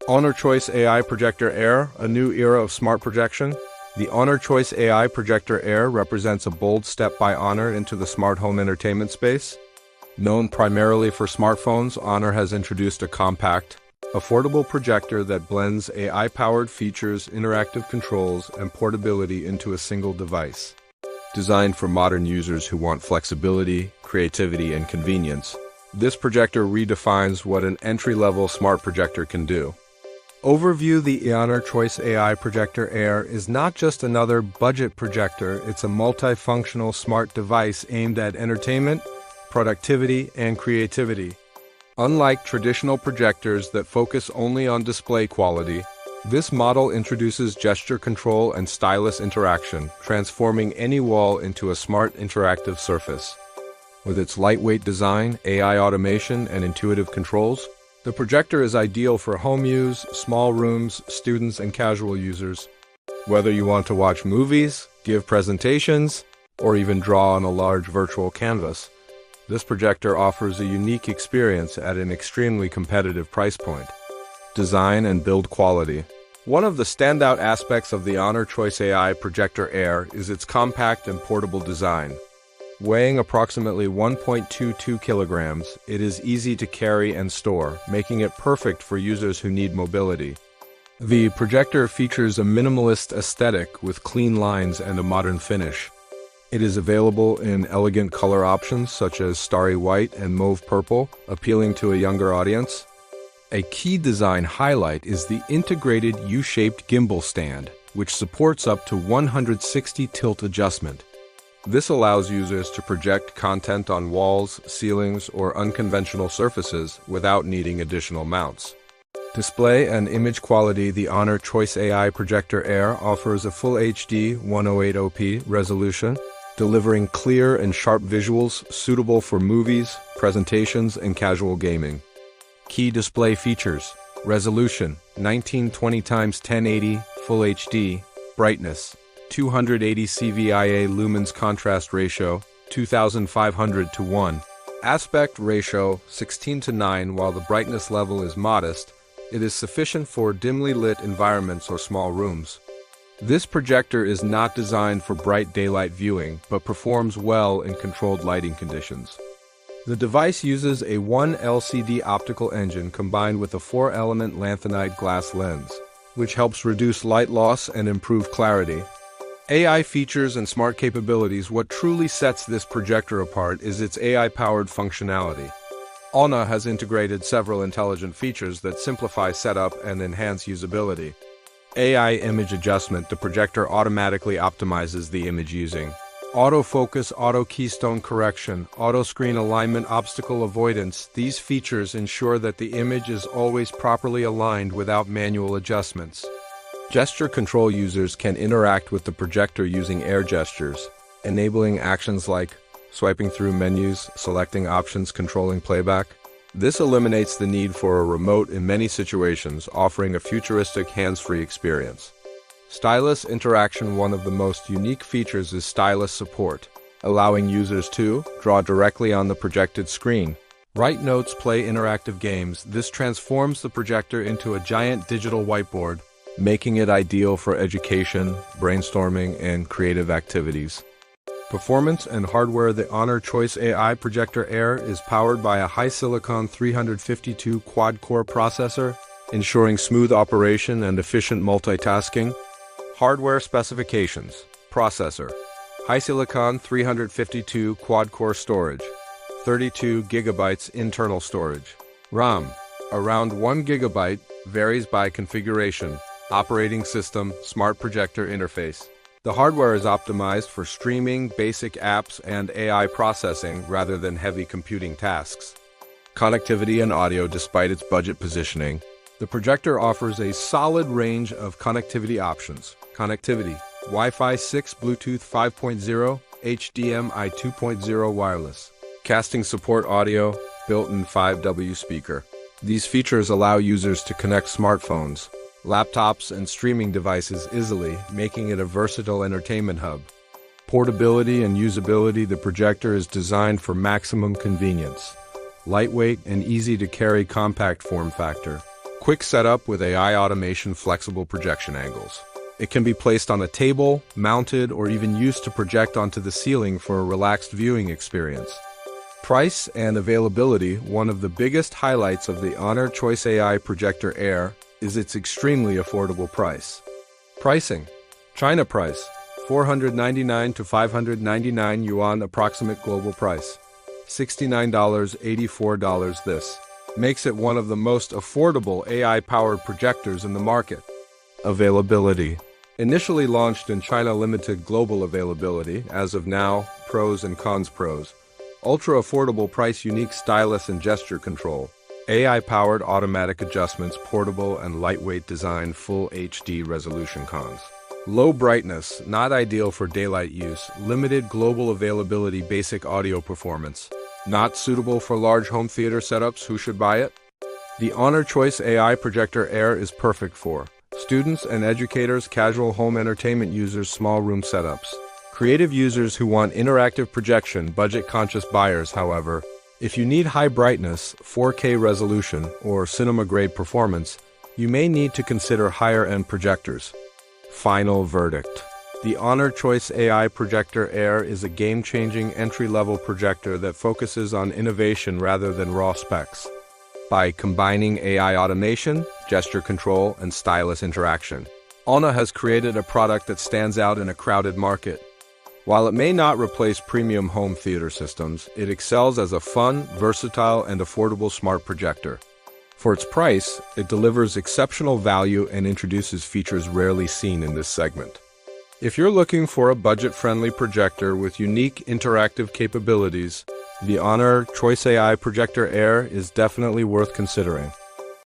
Honor Choice AI Projector Air, a new era of smart projection. The Honor Choice AI Projector Air represents a bold step by Honor into the smart home entertainment space. Known primarily for smartphones, Honor has introduced a compact, affordable projector that blends AI-powered features, interactive controls, and portability into a single device. Designed for modern users who want flexibility, creativity, and convenience, this projector redefines what an entry-level smart projector can do. Overview: the Honor Choice AI Projector Air is not just another budget projector, it's a multifunctional smart device aimed at entertainment, productivity, and creativity. Unlike traditional projectors that focus only on display quality, this model introduces gesture control and stylus interaction, transforming any wall into a smart interactive surface. With its lightweight design, AI automation, and intuitive controls, the projector is ideal for home use, small rooms, students, and casual users. Whether you want to watch movies, give presentations, or even draw on a large virtual canvas, this projector offers a unique experience at an extremely competitive price point. Design and build quality. One of the standout aspects of the Honor Choice AI Projector Air is its compact and portable design. Weighing approximately 1.22 kilograms, it is easy to carry and store, making it perfect for users who need mobility. The projector features a minimalist aesthetic with clean lines and a modern finish. It is available in elegant color options such as starry white and mauve purple, appealing to a younger audience. A key design highlight is the integrated U-shaped gimbal stand, which supports up to 160 tilt adjustment. This allows users to project content on walls, ceilings, or unconventional surfaces without needing additional mounts. Display and image quality. The Honor Choice AI Projector Air offers a full HD 1080p resolution, delivering clear and sharp visuals suitable for movies, presentations, and casual gaming. Key display features: resolution 1920x1080 Full HD, brightness 280 CVIA lumens, contrast ratio 2500 to 1, aspect ratio 16 to 9. While the brightness level is modest, it is sufficient for dimly lit environments or small rooms. This projector is not designed for bright daylight viewing, but performs well in controlled lighting conditions. The device uses a 1 LCD optical engine combined with a 4-element lanthanide glass lens, which helps reduce light loss and improve clarity. AI features and smart capabilities. What truly sets this projector apart is its AI-powered functionality. Honor has integrated several intelligent features that simplify setup and enhance usability. AI image adjustment. The projector automatically optimizes the image using autofocus, auto keystone correction, auto screen alignment, obstacle avoidance. These features ensure that the image is always properly aligned without manual adjustments. Gesture control. Users can interact with the projector using air gestures, enabling actions like swiping through menus, selecting options, controlling playback. This eliminates the need for a remote in many situations, offering a futuristic hands-free experience. Stylus interaction. One of the most unique features is stylus support, allowing users to draw directly on the projected screen, write notes, play interactive games. This transforms the projector into a giant digital whiteboard, making it ideal for education, brainstorming, and creative activities. Performance and hardware. The Honor Choice AI Projector Air is powered by a high-silicon 352 quad-core processor, ensuring smooth operation and efficient multitasking. Hardware specifications. Processor: high-silicon 352 quad-core storage, 32 GB internal storage. RAM: around 1 GB, varies by configuration. Operating system: smart projector interface. The hardware is optimized for streaming, basic apps, and AI processing rather than heavy computing tasks. Connectivity and audio. Despite its budget positioning, the projector offers a solid range of connectivity options. Connectivity: Wi-Fi 6, Bluetooth 5.0, HDMI 2.0 wireless. Casting support. Audio: built-in 5W speaker. These features allow users to connect smartphones, laptops, and streaming devices easily, making it a versatile entertainment hub. Portability and usability. The projector is designed for maximum convenience. Lightweight and easy to carry, compact form factor. Quick setup with AI automation, flexible projection angles. It can be placed on a table, mounted, or even used to project onto the ceiling for a relaxed viewing experience. Price and availability. One of the biggest highlights of the Honor Choice AI Projector Air is its extremely affordable price. Pricing. China price, 499 to 599 yuan, approximate global price, $69.84. This makes it one of the most affordable AI-powered projectors in the market. Availability. Initially launched in China, limited global availability. As of now, pros and cons. Pros. Ultra affordable price, unique stylus and gesture control. AI-powered automatic adjustments, portable and lightweight design, full HD resolution. Cons. Low brightness, not ideal for daylight use. Limited global availability, basic audio performance. Not suitable for large home theater setups. Who should buy it? The Honor Choice AI Projector Air is perfect for students and educators, casual home entertainment users, small room setups, creative users who want interactive projection, budget-conscious buyers. However, if you need high brightness, 4K resolution, or cinema-grade performance, you may need to consider higher-end projectors. Final verdict. The Honor Choice AI Projector Air is a game-changing entry-level projector that focuses on innovation rather than raw specs. By combining AI automation, gesture control, and stylus interaction, Honor has created a product that stands out in a crowded market. While it may not replace premium home theater systems, it excels as a fun, versatile, and affordable smart projector. For its price, it delivers exceptional value and introduces features rarely seen in this segment. If you're looking for a budget-friendly projector with unique interactive capabilities, the Honor Choice AI Projector Air is definitely worth considering.